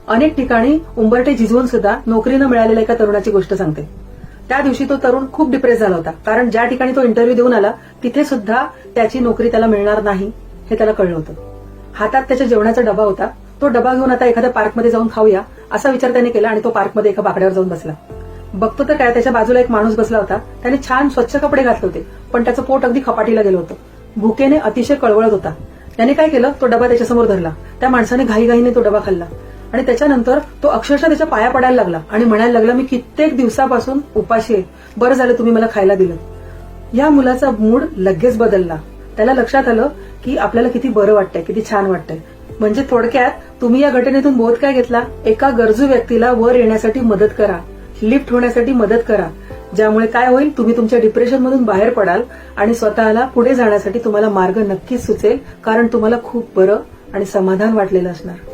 अनेक ठिकाणी उंबरठे झिजवून सुद्धा नोकरी न मिळालेल्या एका तरुणाची गोष्ट सांगते. त्या दिवशी तो तरुण खूप डिप्रेस झाला होता, कारण ज्या ठिकाणी तो इंटरव्ह्यू देऊन आला तिथे सुद्धा त्याची नोकरी त्याला मिळणार नाही हे त्याला कळलं होतं. हातात त्याच्या जेवणाचा डबा होता. तो डबा घेऊन आता एखाद्या पार्कमध्ये जाऊन खाऊया असा विचार त्याने केला आणि तो पार्कमध्ये एका बाकड्यावर जाऊन बसला. बघतो तर काय, त्याच्या बाजूला एक माणूस बसला होता. त्याने छान स्वच्छ कपडे घातले होते, पण त्याचं पोट अगदी खपाटीला गेलं होतं. भुकेने अतिशय कळवळत होता. त्याने काय केलं, तो डबा त्याच्यासमोर धरला. त्या माणसाने घाईघाईने तो डबा खाल्ला आणि त्याच्यानंतर तो अक्षरशः त्याच्या पाया पडायला लागला आणि म्हणायला लागला, मी कित्येक दिवसापासून उपाशी आहे, बरं झालं तुम्ही मला खायला दिलं. या मुलाचा मूड लगेच बदलला. त्याला लक्षात आलं की आपल्याला किती बरं वाटतंय, किती छान वाटतंय. म्हणजे थोडक्यात तुम्ही या घटनेतून बोध काय घेतला? एका गरजू व्यक्तीला वर येण्यासाठी मदत करा, लिफ्ट होण्यासाठी मदत करा, ज्यामुळे काय होईल, तुम्ही तुमच्या डिप्रेशनमधून बाहेर पडाल आणि स्वतःला पुढे जाण्यासाठी तुम्हाला मार्ग नक्कीच सुचेल, कारण तुम्हाला खूप बरं आणि समाधान वाटलेलं असणार.